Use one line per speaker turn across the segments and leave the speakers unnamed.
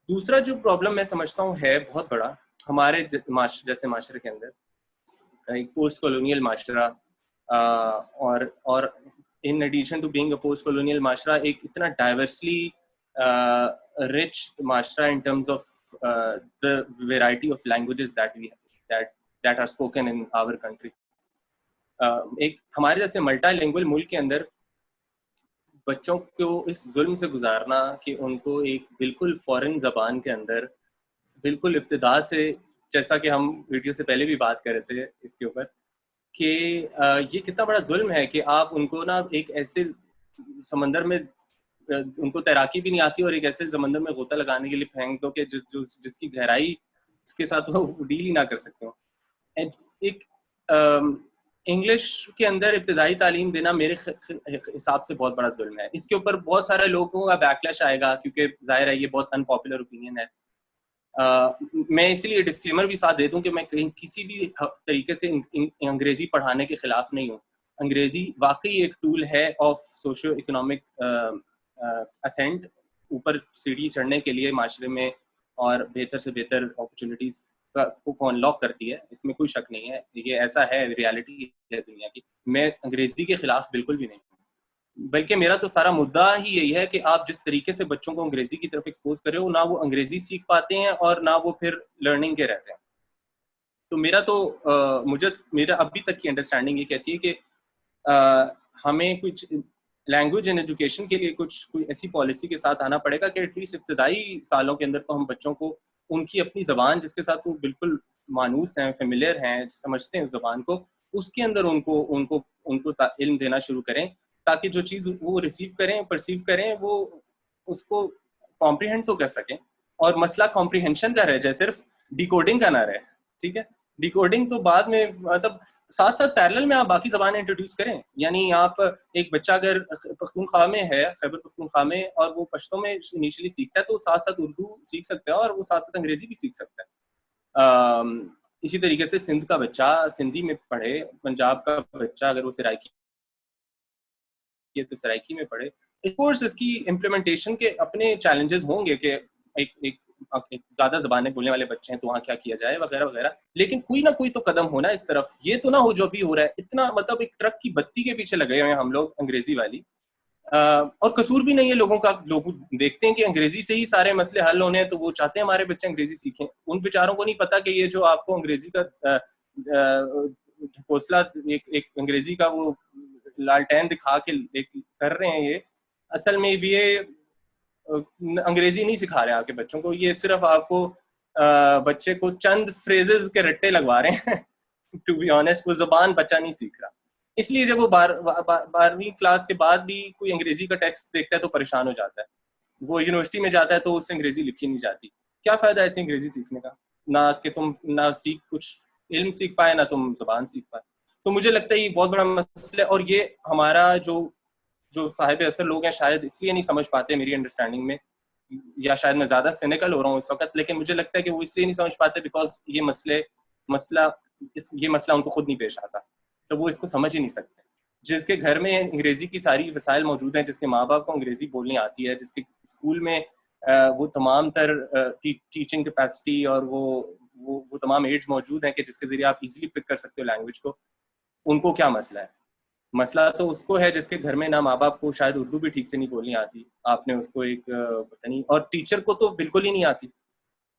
दूसरा जो प्रॉब्लम मैं समझता हूँ है बहुत बड़ा हमारे जैसे माशरे के अंदर, एक पोस्ट कॉलोनियल माशरा, और in addition to being a post colonial माशरा एक इतना डाइवर्सली रिच माशरा in terms of the variety of languages that are spoken in our country. एक हमारे जैसे मल्टीलिंगुअल मुल्क के अंदर बच्चों को इस जुल्म से गुजारना कि उनको एक बिल्कुल फॉरेन जबान के अंदर बिल्कुल इब्तिदा से, जैसा कि हम वीडियो से पहले भी बात कर रहे थे इसके ऊपर, कि ये कितना बड़ा जुल्म है कि आप उनको ना एक ऐसे समंदर में उनको तैराकी भी नहीं आती और एक ऐसे समंदर में गोता लगाने के लिए फेंक दो कि जिसकी गहराई इसके साथ वो डील ही ना कर सकते हो। एक इंग्लिश के अंदर इब्तदाई तालीम देना मेरे हिसाब से बहुत बड़ा जुल्म है। इसके ऊपर बहुत सारे लोगों का बैकलैश आएगा क्योंकि जाहिर है ये बहुत अनपॉपुलर ओपिनियन है। मैं इसलिए डिस्क्लेमर भी साथ दे दूं कि मैं कहीं किसी भी तरीके से अंग्रेजी पढ़ाने के खिलाफ नहीं हूँ। अंग्रेजी वाकई एक टूल है ऑफ सोशो इकोनॉमिक असेंट, ऊपर सीढ़ी चढ़ने के लिए माशरे में, और बेहतर से बेहतर अपॉर्चुनिटीज को अनलॉक करती है, इसमें कोई शक नहीं है। ये ऐसा है, रियलिटी है दुनिया की। मैं अंग्रेजी के खिलाफ बिल्कुल भी नहीं हूँ, बल्कि मेरा तो सारा मुद्दा ही यही है कि आप जिस तरीके से बच्चों को अंग्रेजी की तरफ एक्सपोज कर रहे हो, ना वो अंग्रेजी सीख पाते हैं और ना वो फिर लर्निंग के रहते हैं। तो मेरा अभी तक की अंडरस्टैंडिंग ये कहती है कि हमें कुछ लैंग्वेज एंड एजुकेशन के लिए कोई ऐसी पॉलिसी के साथ आना पड़ेगा कि एटलीस्ट इब्तदाई सालों के अंदर तो हम बच्चों को उनकी अपनी जबान जिसके साथ वो बिल्कुल मानूस हैं, फेमिलियर हैं, समझते हैं उस जबान को, उसके अंदर उनको उनको उनको इल्म देना शुरू करें, ताकि जो चीज़ वो रिसीव करें, परसीव करें, वो उसको कॉम्प्रीहेंड तो कर सकें। और मसला कॉम्प्रीहेंशन का रह जाए, सिर्फ डिकोडिंग का ना रहे। ठीक है, डिकोडिंग तो बाद में, मतलब साथ साथ पैरेलल में आप बाकी जबानें इंट्रोड्यूस करें। यानी आप एक बच्चा अगर पख्तूनख्वा में है, खैबर पख्तूनख्वा में, और वो पश्तो में इनिशियली सीखता है, तो साथ साथ उर्दू सीख सकता है और वो साथ साथ अंग्रेजी भी सीख सकता है। इसी तरीके से सिंध का बच्चा सिंधी में पढ़े, पंजाब का बच्चा अगर वो सराइकी तो सराइकी में पढ़े। कोर्स इसकी इम्प्लीमेंटेशन के अपने चैलेंजेस होंगे कि एक ज्यादा जबानें बोलने वाले बच्चे हैं तो वहाँ क्या किया जाए वगैरह वगैरह, लेकिन कोई ना कोई तो कदम होना इस तरफ। ये तो ना हो जो भी हो रहा है, इतना मतलब एक ट्रक की बत्ती के पीछे लगे हुए हैं हम लोग अंग्रेजी वाली। और कसूर भी नहीं है लोगों का। लोग देखते हैं कि अंग्रेजी से ही सारे मसले हल होने हैं, तो वो चाहते हैं हमारे बच्चे अंग्रेजी सीखें। उन बेचारों को नहीं पता कि ये जो आपको अंग्रेजी का हौसला, एक अंग्रेजी का वो लालटेन दिखा के कर रहे हैं, ये असल में भी ये अंग्रेजी नहीं सिखा रहे आपके बच्चों को, ये सिर्फ आपको बच्चे को चंद फ्रेजेस के रट्टे लगवा रहे हैं। टू बी ऑनेस्ट, वो जबान बच्चा नहीं सीख रहा। इसलिए जब वो 12वीं क्लास के बाद भी कोई अंग्रेजी का टेक्स्ट देखता है तो परेशान हो जाता है। वो यूनिवर्सिटी में जाता है तो उससे अंग्रेजी लिखी नहीं जाती। क्या फायदा ऐसे अंग्रेजी सीखने का, ना कि तुम ना सीख कुछ इल्म सीख पाए, ना तुम जबान सीख पाए। तो मुझे लगता है ये बहुत बड़ा मसला है, और ये हमारा जो जो साहिब असर लोग हैं शायद इसलिए नहीं समझ पाते मेरी अंडरस्टैंडिंग में, या शायद मैं ज्यादा सिनिकल हो रहा हूँ इस वक्त, लेकिन मुझे लगता है कि वो इसलिए नहीं समझ पाते बिकॉज ये मसला उनको खुद नहीं पेश आता, तो वो इसको समझ ही नहीं सकते। जिसके घर में अंग्रेजी की सारी वसाइल मौजूद हैं, जिसके माँ बाप को अंग्रेजी बोलनी आती है, जिसके स्कूल में वो तमाम तर टीचिंग कैपेसिटी और वो तमाम एड्स मौजूद हैं कि जिसके जरिए आप इजीली पिक कर सकते हो लैंग्वेज को, उनको क्या मसला है? मसला तो उसको है जिसके घर में ना माँ बाप को शायद उर्दू भी ठीक से नहीं बोलनी आती, आपने उसको एक पता नहीं, और टीचर को तो बिल्कुल ही नहीं आती।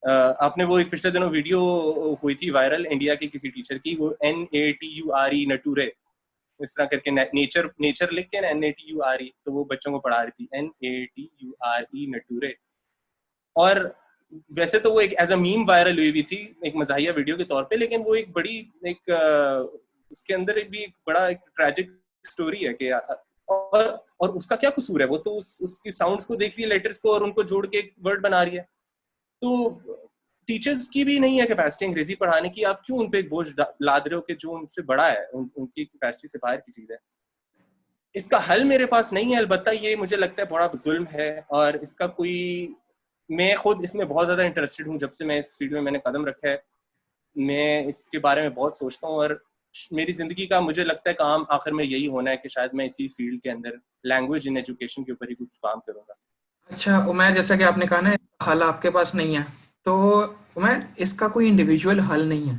आपने वो एक पिछले दिनों वीडियो हुई थी वायरल इंडिया के किसी टीचर की, वो NATURE नटूरे इस तरह करके नेचर लिख के NATURE, तो वो बच्चों को पढ़ा रही थी NATURE नटूरे। और वैसे तो वो एक एज अ मीम वायरल हुई थी, एक मजाहिया वीडियो के तौर पे, लेकिन वो एक बड़ी एक उसके अंदर भी एक बड़ा एक ट्रैजिक स्टोरी है कि और उसका क्या कसूर है? वो तो उसकी साउंड्स को देख रही है, लेटर्स को, और उनको जोड़ के एक वर्ड बना रही है। तो टीचर्स की भी नहीं है कैपेसिटी अंग्रेजी पढ़ाने की, आप क्यों उन पे एक बोझ लाद रहे हो कि जो उनसे बड़ा है, उनकी कैपेसिटी से बाहर की चीज है। इसका हल मेरे पास नहीं है, अलबत्ता ये मुझे लगता है बड़ा जुल्म है, और इसका कोई, मैं खुद इसमें बहुत ज़्यादा इंटरेस्टेड हूँ। जब से मैं इस फील्ड में मैंने कदम रखा है, मैं इसके बारे में बहुत सोचता हूँ, और मेरी ज़िंदगी का मुझे लगता है काम आखिर में यही होना है कि शायद मैं इसी फील्ड के अंदर लैंग्वेज इन एजुकेशन के ऊपर ही कुछ काम करूँगा।
अच्छा उमैर, जैसा कि आपने कहा ना, हल आपके पास नहीं है, तो मैं इसका कोई इंडिविजुअल हल नहीं है,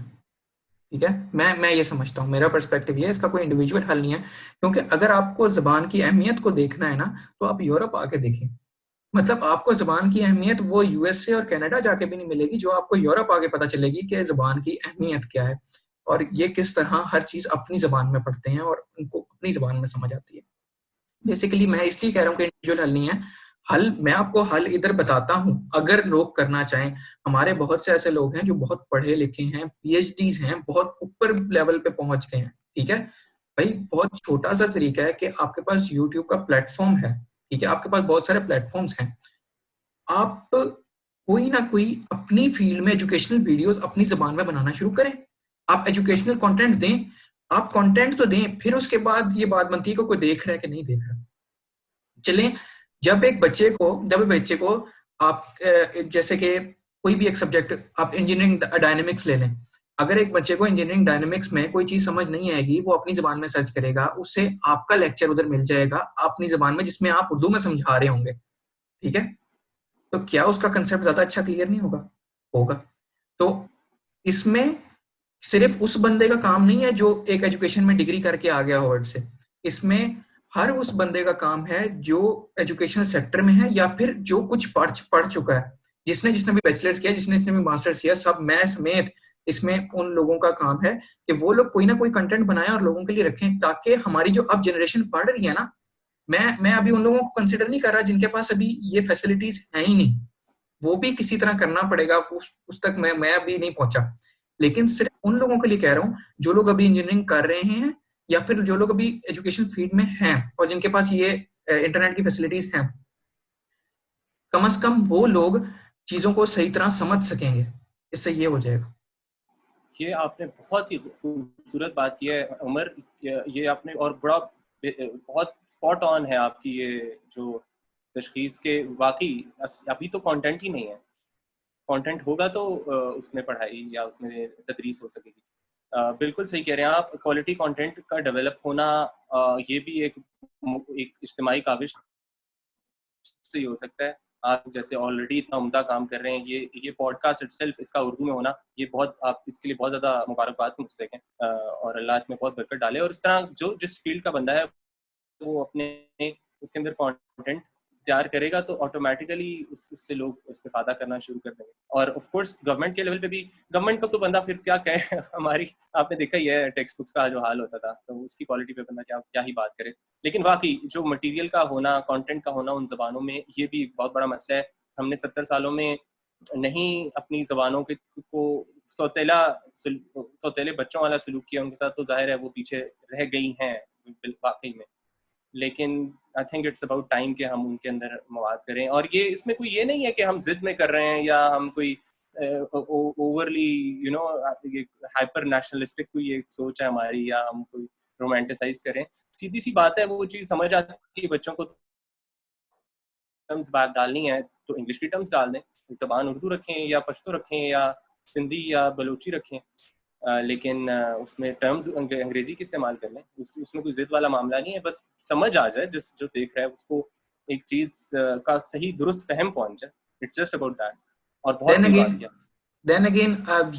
ठीक है। मैं ये समझता हूँ, मेरा पर्सपेक्टिव ये है, इसका कोई इंडिविजुअल हल नहीं है। क्योंकि अगर आपको जबान की अहमियत को देखना है ना, तो आप यूरोप आके देखें। मतलब आपको जबान की अहमियत वो यूएसए और कनाडा जाके भी नहीं मिलेगी, जो आपको यूरोप आके पता चलेगी कि जबान की अहमियत क्या है और ये किस तरह हर चीज अपनी जबान में पढ़ते हैं और उनको अपनी जबान में समझ आती है। बेसिकली मैं इसलिए कह रहा हूँ कि इंडिविजुअल हल नहीं है। हल मैं आपको हल इधर बताता हूँ, अगर लोग करना चाहें। हमारे बहुत से ऐसे लोग हैं जो बहुत पढ़े लिखे हैं, पीएचडीज हैं, बहुत ऊपर लेवल पे पहुंच गए हैं, ठीक है भाई। बहुत छोटा सा तरीका है कि आपके पास यूट्यूब का प्लेटफॉर्म है, ठीक है, आपके पास बहुत सारे प्लेटफॉर्म्स हैं। आप कोई ना कोई अपनी फील्ड में एजुकेशनल वीडियोस अपनी जबान में बनाना शुरू करें। आप एजुकेशनल कंटेंट दें, आप कंटेंट तो दें, फिर उसके बाद ये बात बनती है कि कोई देख रहा है कि नहीं देख रहा। चलें, जब एक बच्चे को आप जैसे कि कोई भी एक सब्जेक्ट, आप इंजीनियरिंग डायनेमिक्स ले लें। अगर एक बच्चे को इंजीनियरिंग डायनेमिक्स में कोई चीज समझ नहीं आएगी, वो अपनी जबान में सर्च करेगा, उससे आपका लेक्चर उधर मिल जाएगा अपनी जबान में, जिसमें आप उर्दू में समझा रहे होंगे, ठीक है। तो क्या उसका कंसेप्ट ज्यादा अच्छा क्लियर नहीं होगा? होगा। तो इसमें सिर्फ उस बंदे का काम नहीं है जो एक एजुकेशन में डिग्री करके आ गया हार्वर्ड से। इसमें हर उस बंदे का काम है जो एजुकेशनल सेक्टर में है या फिर जो कुछ पढ़ चुका है, जिसने जिसने भी बैचलर्स किया, जिसने भी मास्टर्स किया, सब मैं समेत। इसमें उन लोगों का काम है कि वो लोग कोई ना कोई कंटेंट बनाएं और लोगों के लिए रखें, ताकि हमारी जो अब जनरेशन पढ़ रही है ना, मैं अभी उन लोगों को कंसिडर नहीं कर रहा जिनके पास अभी ये फैसिलिटीज है ही नहीं। वो भी किसी तरह करना पड़ेगा, उस तक मैं अभी नहीं पहुंचा। लेकिन सिर्फ उन लोगों के लिए कह रहा हूँ जो लोग अभी इंजीनियरिंग कर रहे हैं या फिर जो लोग अभी एजुकेशन फील्ड में हैं और जिनके पास ये इंटरनेट की फैसिलिटीज हैं, कम से कम वो लोग चीजों को सही तरह समझ सकेंगे। इससे ये हो जाएगा।
ये आपने बहुत ही खूबसूरत बात की है उमर। ये आपने और बड़ा बहुत स्पॉट ऑन है आपकी ये जो तशखीस के। वाकई अभी तो कंटेंट ही नहीं है। कंटेंट होगा तो उसमें पढ़ाई या उसमें तदरीस हो सकेगी। बिल्कुल सही कह रहे हैं आप। क्वालिटी कंटेंट का डेवलप होना ये भी एक इज्तिमाई काविश से ही हो सकता है। आप जैसे ऑलरेडी इतना उम्दा काम कर रहे हैं, ये पॉडकास्ट इटसेल्फ, इसका उर्दू में होना, ये बहुत, आप इसके लिए बहुत ज़्यादा मुबारकबाद मुझसे कहें, और अल्लाह इसमें बहुत बरकत डाले। और इस तरह जो जिस फील्ड का बंदा है वो अपने उसके अंदर कंटेंट तैयार करेगा तो ऑटोमेटिकली उससे लोग इस्तेफादा करना शुरू कर देंगे। और ऑफ कोर्स गवर्नमेंट के लेवल पे भी, गवर्नमेंट को तो बंदा फिर क्या कहे हमारी आपने देखा ही है टेक्स्ट बुक्स का जो हाल होता था, तो उसकी क्वालिटी पे बंदा क्या क्या ही बात करे। लेकिन वाकई जो मटेरियल का होना, कंटेंट का होना उन जबानों में, ये भी बहुत बड़ा मसला है। हमने 70 सालों में नहीं अपनी जबानों को सौतेला सौतेले बच्चों वाला सलूक किया उनके साथ, तो जाहिर है वो पीछे रह गई हैं वाकई में। लेकिन I think it's about time कि हम उनके अंदर मवाद करें। और ये इसमें कोई ये नहीं है कि हम जिद में कर रहे हैं या हम कोई ओवरली ये हाइपर नेशनलिस्टिक कोई एक सोच है हमारी, या हम कोई रोमांटिसाइज करें। सीधी सी बात है, वो चीज़ समझ आती है बच्चों को। टर्म्स बात डालनी है तो इंग्लिश की टर्म्स डाल दें, जबान उर्दू रखें या पश्तो रखें या सिंधी या बलूची रखें, लेकिन उसमें टर्म्स अंग्रेजी की इस्तेमाल कर लें। उसमें कोई जिद वाला मामला नहीं है। बस समझ आ जाए, जो देख रहा है उसको एक चीज़ का सही दुरुस्त फहम पहुंच जाए। It's just about that. और बहुत
देन
सही
अगेन
बात किया।
अब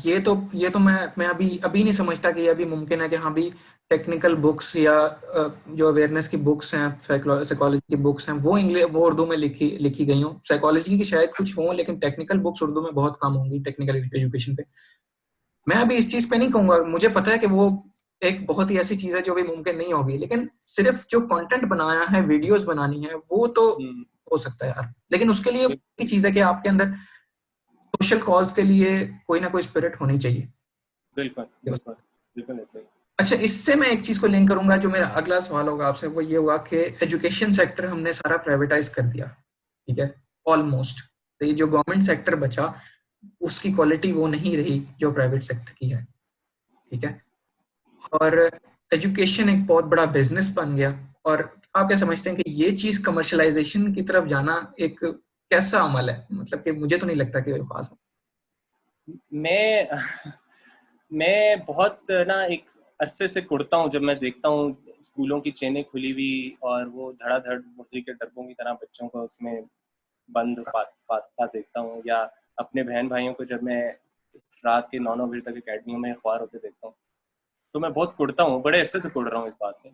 ये तो मैं अभी नहीं समझता कि ये अभी मुमकिन है कि हाँ भी टेक्निकल बुक्स या जो अवेयरनेस की बुक्स हैं, साइकोलॉजी की बुक्स हैं, वो उर्दू में लिखी लिखी गई हों। साइकोलॉजी की शायद कुछ हों, लेकिन टेक्निकल बुक्स उर्दू में बहुत कम होंगी टेक्निकल एजुकेशन पे। मैं अभी इस चीज पे नहीं कहूंगा, मुझे पता है कि वो एक बहुत ही ऐसी चीज है जो भी मुमकिन नहीं होगी, लेकिन सिर्फ जो कंटेंट बनाया है, वीडियोस बनानी है, वो तो हो सकता है यार। लेकिन उसके लिए एक चीज है कि आपके अंदर सोशल कॉज के लिए कोई ना कोई स्पिरिट होनी चाहिए।
बिल्कुल बिल्कुल बिल्कुल ऐसे ही।
अच्छा, इससे मैं एक चीज को लिंक करूंगा, जो मेरा अगला सवाल होगा आपसे, वो ये होगा कि एजुकेशन सेक्टर हमने सारा प्राइवेटाइज कर दिया, ठीक है, ऑलमोस्ट। तो ये जो गवर्नमेंट सेक्टर बचा, उसकी क्वालिटी वो नहीं रही जो प्राइवेट सेक्टर की है, ठीक है। और एजुकेशन एक बहुत बड़ा बिजनेस बन गया। और आप क्या समझते हैं कि ये चीज कमर्शलाइजेशन की तरफ जाना एक कैसा अमल है? मतलब कि मुझे तो नहीं लगता कि खास।
मैं मैं बहुत ना एक अरसे से कुड़ता हूँ जब मैं देखता हूँ स्कूलों की चेनें खुली हुई और वो धड़ाधड़ मुर्गी के डब्बों की तरह बच्चों को उसमें बंद पाता देखता हूँ, या अपने बहन भाइयों को जब मैं रात के 9 बजे तक अकेडमियों में ख्वार होते देखता हूँ, तो मैं बहुत कुड़ता हूँ, बड़े अरसे से कुड़ रहा हूँ इस बात में।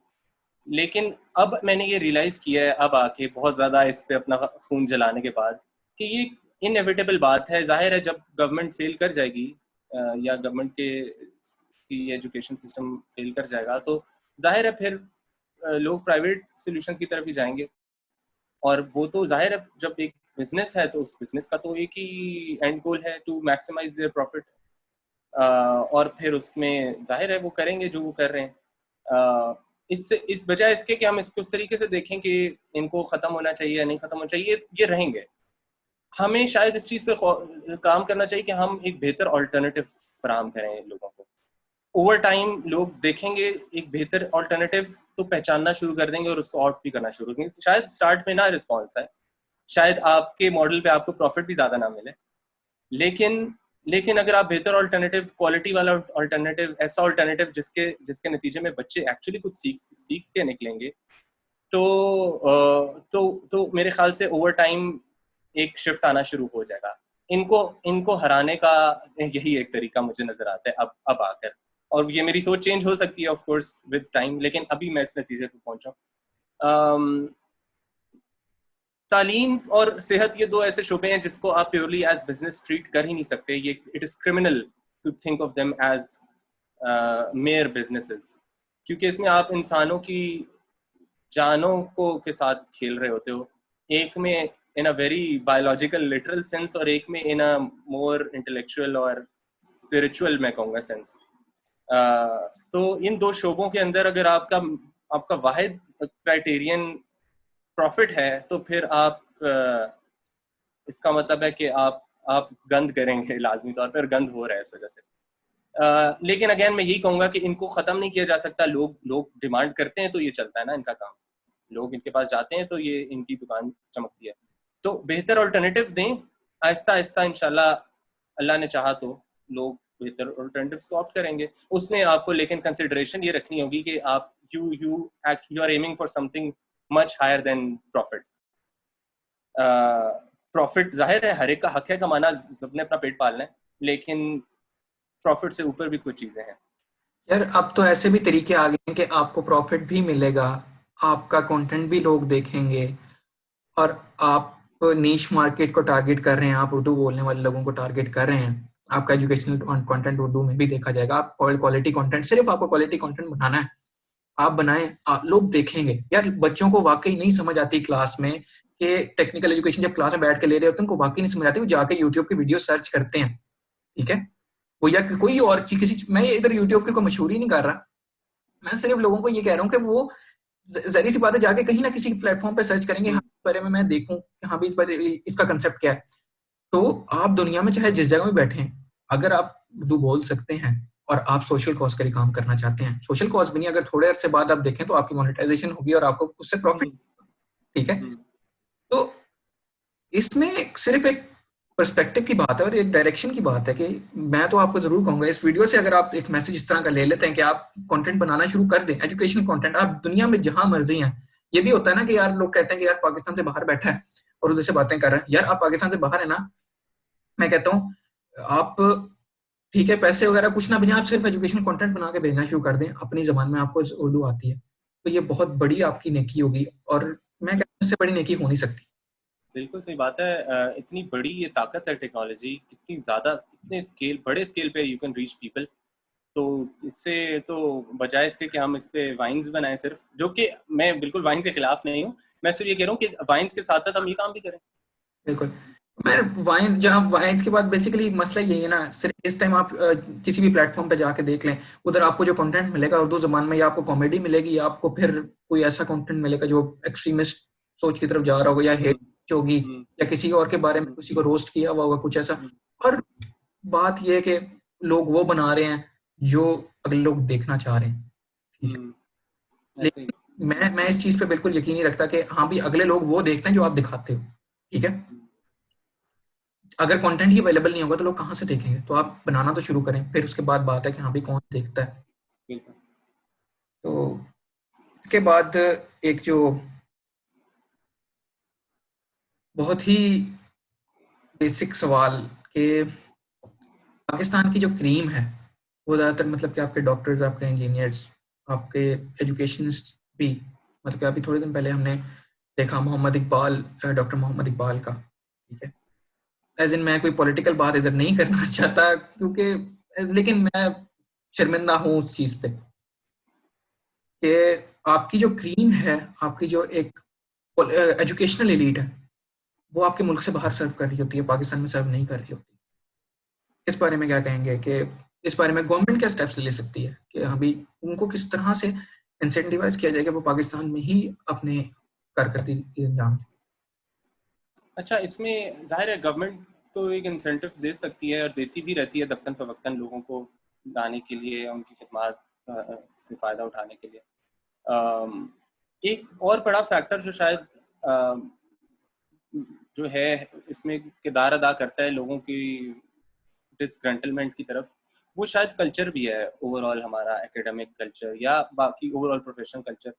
लेकिन अब मैंने ये रियलाइज किया है, अब आके बहुत ज्यादा इस पे अपना खून जलाने के बाद, कि ये इनएविटेबल बात है। जाहिर है जब गवर्नमेंट फेल कर जाएगी, या गवर्नमेंट के की एजुकेशन सिस्टम फेल कर जाएगा, तो जाहिर है फिर लोग प्राइवेट सॉल्यूशंस की तरफ ही जाएंगे। और वो तो जाहिर है, जब एक बिजनेस है तो उस बिजनेस का तो एक ही एंड गोल है, टू मैक्सिमाइज देयर प्रॉफिट। और फिर उसमें जाहिर है वो करेंगे जो वो कर रहे हैं। इस बजाय इसके कि हम इसको उस तरीके से देखें कि इनको खत्म होना चाहिए या नहीं खत्म होना चाहिए, ये रहेंगे। हमें शायद इस चीज पे काम करना चाहिए कि हम एक बेहतर ऑल्टरनेटिव फराहम करें लोगों को। ओवर टाइम लोग देखेंगे एक बेहतर ऑल्टरनेटिव तो पहचानना शुरू कर देंगे और उसको आउट भी करना शुरू करेंगे। शायद स्टार्ट में ना रिस्पॉन्स आए, शायद आपके मॉडल पे आपको प्रॉफिट भी ज्यादा ना मिले, लेकिन लेकिन अगर आप बेहतर ऑल्टरनेटिव, क्वालिटी वाला ऑल्टरनेटिव, ऐसा ऑल्टरनेटिव जिसके जिसके नतीजे में बच्चे एक्चुअली कुछ सीख के निकलेंगे, तो मेरे ख्याल से ओवर टाइम एक शिफ्ट आना शुरू हो जाएगा। इनको इनको हराने का यही एक तरीका मुझे नजर आता है अब आकर। और ये मेरी सोच चेंज हो सकती है ऑफ कोर्स विद टाइम, लेकिन अभी मैं इस नतीजे पे पहुंचा। तालीम और सेहत ये दो ऐसे शोबे हैं जिसको आप प्योरली एज बिजनेस ट्रीट कर ही नहीं सकते। ये it is criminal to think of them as mere businesses, क्योंकि इसमें आप इंसानों की जानों को के साथ खेल रहे होते हो, एक में in a very biological literal sense और एक में इन अ मोर इंटेलेक्चुअल और स्पिरिचुअल मैं कहूँगा सेंस। तो इन दो शोबों के अंदर अगर आपका आपका वाहिद क्राइटेरियन प्रॉफिट है, तो फिर आप इसका मतलब है कि आप गंद करेंगे लाजमी तौर पर, गंद हो रहा है इस वजह से। लेकिन अगेन मैं यही कहूंगा कि इनको खत्म नहीं किया जा सकता। लोग डिमांड करते हैं तो ये चलता है ना इनका काम, लोग इनके पास जाते हैं तो ये इनकी दुकान चमकती है। तो बेहतर ऑल्टरनेटिव दें, आहिस्ता आहिस्ता इंशाल्लाह, अल्लाह ने चाहा तो लोग बेहतर ऑल्टरनेटिव्स को ऑप्ट करेंगे। उसमें आपको लेकिन कंसिडरेशन ये रखनी होगी कि आप you are aiming for something much higher than profit. Profit जाहिर है हर एक का हक है कमाना, सबने अपना पेट पालना है, लेकिन प्रॉफिट से ऊपर भी कुछ चीजें हैं।
यार अब तो ऐसे भी तरीके आ गए हैं कि आपको प्रॉफिट भी मिलेगा, आपका कंटेंट भी लोग देखेंगे, और आप नीश मार्केट को टारगेट कर रहे हैं, आप उर्दू बोलने वाले लोगों को टारगेट कर रहे हैं, आपका एजुकेशनल कंटेंट उर्दू में भी देखा जाएगा। आप क्वालिटी कंटेंट, सिर्फ आपको क्वालिटी कंटेंट बनाना है, आप बनाएं, लोग देखेंगे। यार बच्चों को वाकई नहीं समझ आती क्लास में कि टेक्निकल एजुकेशन जब क्लास में बैठ के ले रहे होते हैं, उनको वाकई नहीं समझ आती, वो जाके यूट्यूब की वीडियो सर्च करते हैं, ठीक है। वो या कोई और चीज, मैं इधर यूट्यूब की कोई मशहूरी नहीं कर रहा, मैं सिर्फ लोगों को ये कह रहा हूँ कि वो जरी सी बात है, जाके कहीं ना किसी प्लेटफॉर्म पे सर्च करेंगे, हाँ बारे में मैं देखूं कि हाँ भी इस बारे इसका कंसेप्ट क्या है। तो आप दुनिया में चाहे जिस जगह में बैठे हैं, अगर आप उर्दू बोल सकते हैं और आप सोशल कॉज के लिए काम करना चाहते हैं, सोशल कॉज भी नहीं, अगर थोड़े अरसे बाद आप देखें तो आपकी मोनेटाइजेशन होगी और आपको उससे प्रॉफिट, ठीक है। तो इसमें सिर्फ एक पर्सपेक्टिव की बात है और एक डायरेक्शन की बात है कि मैं तो आपको जरूर कहूंगा इस वीडियो से, अगर आप एक मैसेज इस तरह का ले लेते हैं कि आप कंटेंट बनाना शुरू कर दें, एजुकेशनल कंटेंट, आप दुनिया में जहां मर्जी हैं। ये भी होता है ना कि यार लोग कहते हैं कि यार पाकिस्तान से बाहर बैठा है और उधर से बातें कर रहा है। यार आप पाकिस्तान से बाहर है ना, मैं कहता हूँ आप, ठीक है, पैसे वगैरह कुछ ना भेजें, आप सिर्फ एजुकेशनल कंटेंट बना के भेजना शुरू कर दें अपनी जबान में, आपको उर्दू आती है, तो ये बहुत बड़ी आपकी नेकी होगी, और मैं कहता हूँ इससे बड़ी नेकी हो नहीं सकती।
बिल्कुल सही बात है। इतनी बड़ी ये ताकत है टेक्नोलॉजी, कितनी ज्यादा, कितने स्केल, बड़े स्केल पे यू कैन रीच पीपल। तो इससे तो बजाय इसके कि हम इस पे वाइन्स बनाएं सिर्फ, जो कि मैं बिल्कुल वाइन्स के खिलाफ नहीं हूँ, मैं सिर्फ ये कह रहा हूँ कि वाइन्स के साथ साथ हम ये काम भी करें।
बिल्कुल। मैं वाइन, जहाँ वाइन के बाद बेसिकली मसला यही है ना, सिर्फ इस टाइम आप किसी भी प्लेटफॉर्म पे जाके देख लें, उधर आपको जो कंटेंट मिलेगा उर्दू जबान में, या आपको कॉमेडी मिलेगी, या आपको फिर कोई ऐसा कंटेंट मिलेगा जो एक्सट्रीमिस्ट सोच की तरफ जा रहा होगा, या हेट होगी, या किसी और के बारे में किसी को रोस्ट किया हुआ होगा कुछ ऐसा। और बात यह है कि लोग वो बना रहे हैं जो अगले लोग देखना चाह रहे हैं, ठीक है। लेकिन मैं इस चीज पे बिल्कुल यकीन नहीं रखता कि हाँ भी अगले लोग वो देखते हैं जो आप दिखाते हो, ठीक है। अगर कंटेंट ही अवेलेबल नहीं होगा तो लोग कहाँ से देखेंगे, तो आप बनाना तो शुरू करें, फिर उसके बाद बात है कि हाँ भी कौन देखता है। तो इसके बाद एक जो बहुत ही बेसिक सवाल कि पाकिस्तान की जो क्रीम है वो ज़्यादातर मतलब कि आपके डॉक्टर्स, आपके इंजीनियर्स, आपके एजुकेशनिस्ट भी, मतलब कि अभी थोड़े दिन पहले हमने देखा मोहम्मद इकबाल, डॉक्टर मोहम्मद इकबाल का, ठीक है, एज इन मैं कोई पॉलिटिकल बात इधर नहीं करना चाहता क्योंकि, लेकिन मैं शर्मिंदा हूँ उस चीज़ पे कि आपकी जो क्रीम है, आपकी जो एक एजुकेशनल एलीट है, वो आपके मुल्क से बाहर सर्व कर रही होती है, पाकिस्तान में सर्व नहीं कर रही होती। इस बारे में क्या कहेंगे कि इस बारे में गवर्नमेंट क्या स्टेप्स ले सकती है कि अभी उनको किस तरह से इंसेंटिवाइज किया जाए कि वो पाकिस्तान में ही अपने कारकर्दगी अंजाम दें?
अच्छा, इसमें जाहिर है गवर्नमेंट तो एक इंसेंटिव दे सकती है और देती भी रहती है दक्कन फवक्कन लोगों को लाने के लिए, उनकी खिदमत से फ़ायदा उठाने के लिए। अम, एक और बड़ा फैक्टर जो शायद जो है इसमें किरदार अदा करता है लोगों की डिसग्रंटलमेंट की तरफ, वो शायद कल्चर भी है ओवरऑल, हमारा एकेडमिक कल्चर या बाकी ओवरऑल प्रोफेशनल कल्चर।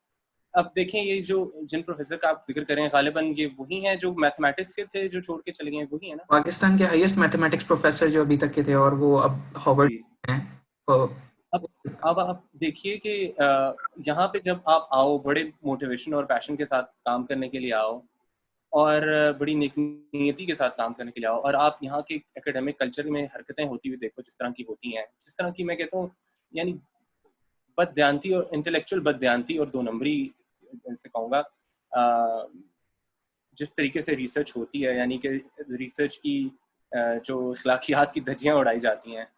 अब देखें, ये जो जिन प्रोफेसर का आप जिक्र करें गालिबन ये वही हैं जो मैथमेटिक्स के थे, जो छोड़ के चले गए, वही है ना?
पाकिस्तान के हाईएस्ट मैथमेटिक्स प्रोफेसर जो अभी तक के थे और वो अब हार्वर्ड
जी।
हैं, तो
अब अब आप देखिए कि यहाँ पे जब आप आओ बड़े मोटिवेशन और पैशन के साथ काम करने के लिए आओ, और बड़ी नेक नियति के साथ काम करने के लिए आओ, और आप यहाँ के एकेडमिक कल्चर में हरकतें होती हुई देखो जिस तरह की होती हैं, जिस तरह की मैं कहता हूँ, यानी बदध्यांती और इंटेलेक्चुअल बदध्यांती और दो नंबरी जैसे कहूँगा, जिस तरीके से रिसर्च होती है, यानी कि रिसर्च की जो अखलाकियात की धज्जियाँ उड़ाई जाती हैं,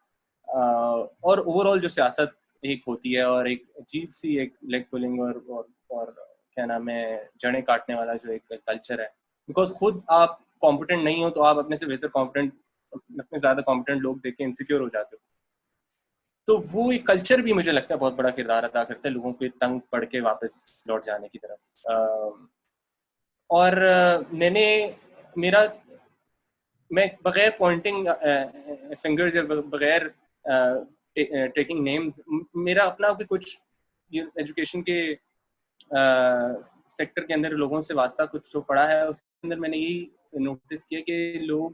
और ओवरऑल जो सियासत एक होती है, और एक अजीब सी एक लेग पुलिंग और क्या नाम है, जड़ें काटने वाला जो एक कल्चर है, बिकॉज खुद आप कॉम्पिटेंट नहीं हो तो आप अपने से बेहतर कॉम्पिटेंट, अपने ज़्यादा कॉम्पिटेंट लोग देख के इनसिक्योर हो जाते हो। तो वो एक कल्चर भी मुझे लगता है बहुत बड़ा किरदार अदा करता है लोगों को तंग पड़ के वापस लौट जाने की तरफ। और मैंने मेरा मैं बगैर पॉइंटिंग फिंगर्स या बगैर टेकिंग नेम्स, मेरा अपना भी कुछ एजुकेशन के सेक्टर के अंदर लोगों से वास्ता कुछ जो पड़ा है, उसके अंदर मैंने यही नोटिस किया कि लोग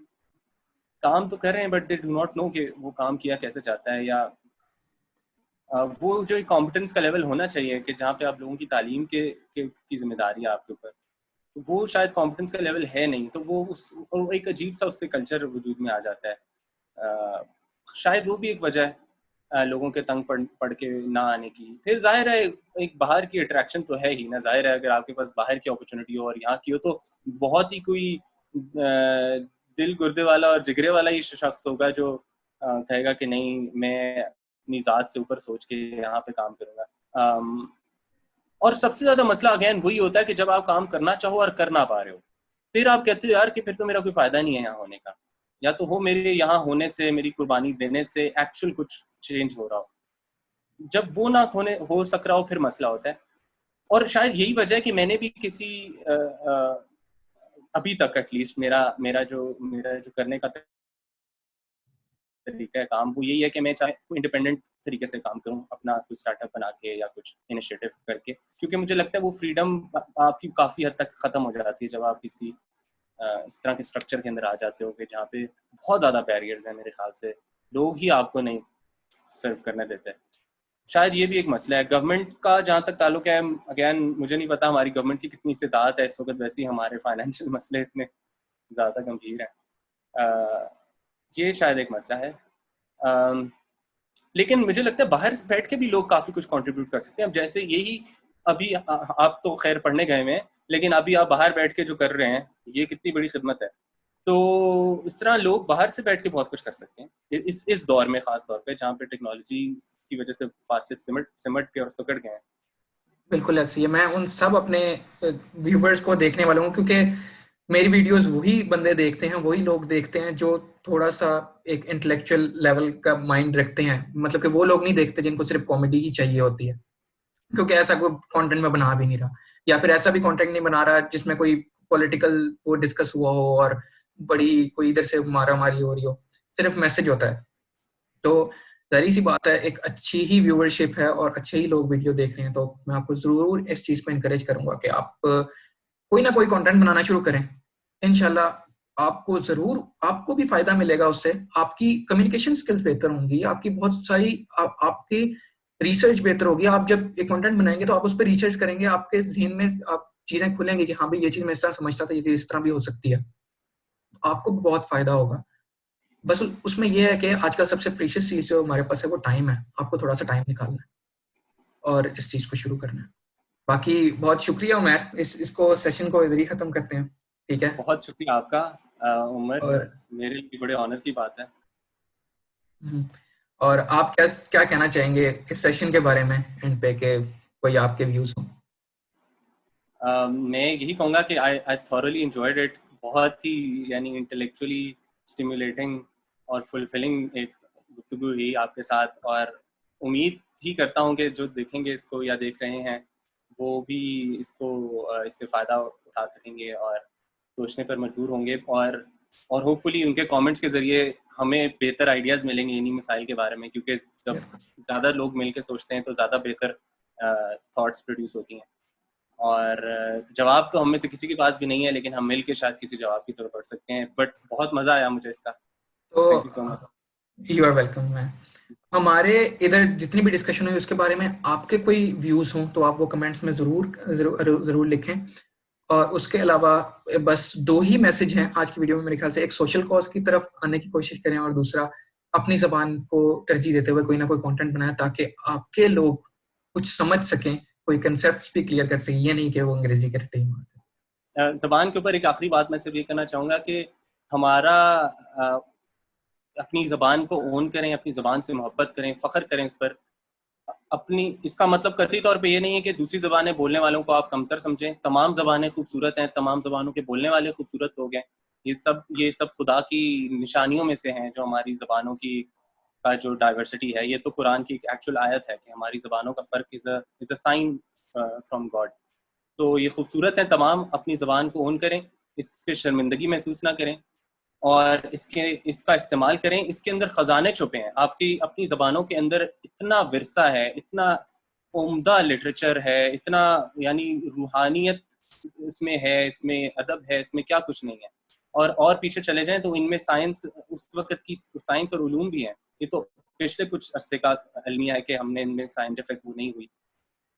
काम तो कर रहे हैं but they do not know कि वो काम किया कैसे जाता है, या वो जो एक कॉम्पिटेंस का लेवल होना चाहिए कि जहाँ पे आप लोगों की तालीम की जिम्मेदारी है आपके ऊपर, तो वो शायद कॉम्पिटेंस का लेवल है नहीं, तो वो एक अजीब सा उससे कल्चर वजूद में आ जाता है। शायद वो भी एक वजह है लोगों के तंग पड़ के ना आने की। फिर जाहिर है एक बाहर की अट्रैक्शन तो है ही ना, जाहिर है अगर आपके पास बाहर की अपॉर्चुनिटी हो और यहाँ की हो तो बहुत ही कोई दिल गुर्दे वाला और जिगरे वाला ही शख्स होगा जो कहेगा कि नहीं, मैं अपनी ज़ात से ऊपर सोच के यहाँ पे काम करूँगा। और सबसे ज़्यादा मसला अगेन वही होता है कि जब आप काम करना चाहो और कर ना पा रहे हो, फिर आप कहते हो यार कि फिर तो मेरा कोई फ़ायदा नहीं है यहाँ होने का, या तो हो मेरे यहाँ होने से, मेरी कुर्बानी देने से एक्चुअल कुछ चेंज हो रहा हो। जब वो ना होने हो सक रहा हो फिर मसला होता है। और शायद यही वजह है कि मैंने भी किसी अभी तक एटलीस्ट मेरा जो करने का तरीका है काम, वो यही है कि मैं चाहे इंडिपेंडेंट तरीके से काम करूं, अपना कोई स्टार्टअप बना के या कुछ इनिशिएटिव करके, क्योंकि मुझे लगता है वो फ्रीडम आपकी काफ़ी हद तक ख़त्म हो जाती है जब आप किसी इस तरह के स्ट्रक्चर के अंदर आ जाते हो कि जहाँ पे बहुत ज़्यादा बैरियर्स हैं, मेरे ख्याल से लोग ही आपको नहीं सर्व करने देते। शायद ये भी एक मसला है गवर्नमेंट का जहाँ तक ताल्लुक है। अगेन मुझे नहीं पता हमारी गवर्नमेंट की कितनी इस्तेताअत है इस वक्त, वैसे ही हमारे फाइनेंशियल मसले इतने ज़्यादा गंभीर हैं, ये शायद एक मसला है। लेकिन मुझे लगता है बाहर बैठ के भी लोग काफ़ी कुछ कंट्रीब्यूट कर सकते हैं। अब जैसे यही अभी आप तो खैर पढ़ने गए हैं, लेकिन अभी आप बाहर बैठ के जो कर रहे हैं ये कितनी बड़ी खिदमत है। तो इस तरह लोग बाहर से बैठ के बहुत कुछ कर सकते हैं इस दौर में, ख़ास तौर पे जहाँ पे टेक्नोलॉजी की वजह से फास्ट सिमट के और सिकुड़ गए हैं।
बिल्कुल ऐसे ही है। मैं उन सब अपने व्यूवर्स को देखने वाला हूँ क्योंकि मेरी वीडियोस वही बंदे देखते हैं, वही लोग देखते हैं जो थोड़ा सा एक इंटेलेक्चुअल लेवल का माइंड रखते हैं। मतलब कि वो लोग नहीं देखते जिनको सिर्फ कॉमेडी ही चाहिए होती है, क्योंकि ऐसा कोई कंटेंट मैं बना भी नहीं रहा, या फिर ऐसा भी कंटेंट नहीं बना रहा जिसमें कोई पॉलिटिकल वो डिस्कस हुआ हो और बड़ी कोई इधर से मारा मारी हो रही हो। सिर्फ मैसेज होता है। तो जाहिर सी बात है, एक अच्छी ही व्यूअरशिप है और अच्छे ही लोग वीडियो देख रहे हैं, तो मैं आपको जरूर इस चीज पे इनकरेज करूंगा कि आप कोई ना कोई कंटेंट बनाना शुरू करें। इंशाल्लाह आपको भी फायदा मिलेगा उससे, आपकी कम्युनिकेशन स्किल्स बेहतर होंगी, आपकी बहुत सारी आपकी रिसर्च बेहतर होगी। आप जब एक कंटेंट बनाएंगे तो आप उस पर रिसर्च करेंगे, आपके ज़हन में आप चीजें खुलेंगी कि हाँ भाई ये चीज मैं इस तरह समझता था, ये चीज इस तरह भी हो सकती है, आपको भी बहुत फायदा होगा। बस उसमें यह है कि आजकल सबसे प्रीशियस चीज जो हमारे पास है वो टाइम है, आपको थोड़ा सा टाइम निकालना है और इस चीज को शुरू करना है। बाकी बहुत शुक्रिया उमर, इसको सेशन को इधर ही खत्म करते हैं, ठीक है?
बहुत शुक्रिया आपका उमर,
और
मेरे लिए बड़े ऑनर की बात है।
और आप क्या क्या कहना चाहेंगे इस सेशन के बारे में एंड पे, के कोई आपके व्यूज हो?
मैं यही कहूँगा कि आई थॉरली एंजॉयड इट। बहुत ही यानी इंटेलेक्चुअली स्टिमुलेटिंग और फुलफिलिंग एक गुफ्तगू हुई आपके साथ, और उम्मीद ही करता हूँ कि जो देखेंगे इसको या देख रहे हैं वो भी इससे फ़ायदा उठा सकेंगे और सोचने पर मजबूर होंगे, और होपफुली उनके कमेंट्स के ज़रिए हमें बेहतर आइडियाज़ मिलेंगे इन्हीं मसाइल के बारे में, क्योंकि जब ज़्यादा लोग मिल के सोचते हैं तो ज़्यादा बेहतर थॉट्स प्रोड्यूस होती हैं। और जवाब तो हम में से किसी के पास भी नहीं है, लेकिन हम मिल के शायद किसी जवाब की तरफ बढ़ सकते हैं। बट बहुत मज़ा आया मुझे इसका। Thank you so much.
You are welcome ma'am. हमारे इधर जितनी भी डिस्कशन हुई उसके बारे में आपके कोई व्यूज हों तो आप वो कमेंट्स में जरूर लिखें। और उसके अलावा बस 2 ही मैसेज हैं आज की वीडियो में मेरे ख्याल से। एक, सोशल कॉज की तरफ आने की कोशिश करें, और दूसरा, अपनी जबान को तरजीह देते हुए कोई ना कोई कंटेंट बनाएं ताकि आपके लोग कुछ समझ सकें, कोई कंसेप्ट्स भी क्लियर कर सकें, ये नहीं कि वो अंग्रेजी के रटे ही मारते।
ज़बान के ऊपर एक आखिरी बात मैं सिर्फ ये कहना चाहूँगा कि हमारा अपनी ज़बान को ओन करें, अपनी ज़बान से मोहब्बत करें, फ़ख्र करें उस पर। अपनी इसका मतलब कतई तौर पे ये नहीं है कि दूसरी ज़बानें बोलने वालों को आप कमतर समझें। तमाम ज़बानें खूबसूरत हैं, तमाम ज़बानों के बोलने वाले खूबसूरत लोग हैं। ये सब खुदा की निशानियों में से हैं, जो हमारी ज़बानों की का जो डाइवर्सिटी है। ये तो कुरान की एक एक्चुअल आयत है कि हमारी ज़बानों का फ़र्क is a sign from God. तो ये खूबसूरत हैं तमाम, अपनी ज़बान को ओन करें, इस पे शर्मिंदगी महसूस ना करें और इसका इस्तेमाल करें। इसके अंदर ख़जाने छुपे हैं। आपकी अपनी ज़बानों के अंदर इतना विरसा है, इतना उम्दा लिटरेचर है, इतना यानी रूहानियत इसमें है, इसमें अदब है, इसमें क्या कुछ नहीं है। और पीछे चले जाएं तो इनमें साइंस, उस वक्त की साइंस और उलूम भी हैं। ये तो पिछले कुछ अरसे का अलमिया है कि हमने इनमें साइंटिफिक वो नहीं हुई।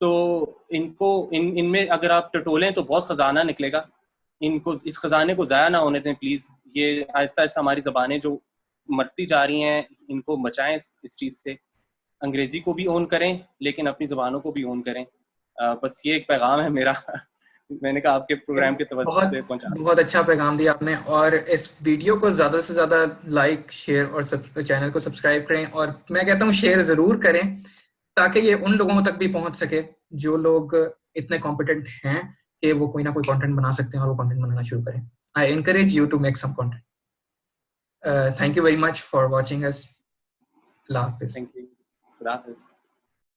तो इनमें अगर आप टटोलें तो बहुत ख़जाना निकलेगा। इस ख़जाने को ज़ाया ना होने दें प्लीज़। ये आहिस्ता आहिस्ता हमारी ज़बानें जो मरती जा रही हैं, इनको बचाएं इस चीज़ से। अंग्रेज़ी को भी ओन करें, लेकिन अपनी ज़बानों को भी ओन करें। बस ये एक पैगाम है मेरा। मैंने कहा आपके प्रोग्राम के तवज्जुह से पहुंचा।
बहुत अच्छा पैगाम दिया आपने। और इस वीडियो को ज़्यादा से ज़्यादा लाइक, शेयर और चैनल को सब्सक्राइब करें। और मैं कहता हूँ शेयर ज़रूर करें ताकि ये उन लोगों तक भी पहुंच सके जो लोग इतने कॉम्पिटेंट हैं कि वो कोई ना कोई कंटेंट बना सकते हैं और वो कंटेंट बनाना शुरू करें। I encourage you to make some content. Thank you very much for watching us. अल्लाह हाफिज़।
Thank you. खुदा हाफिज़।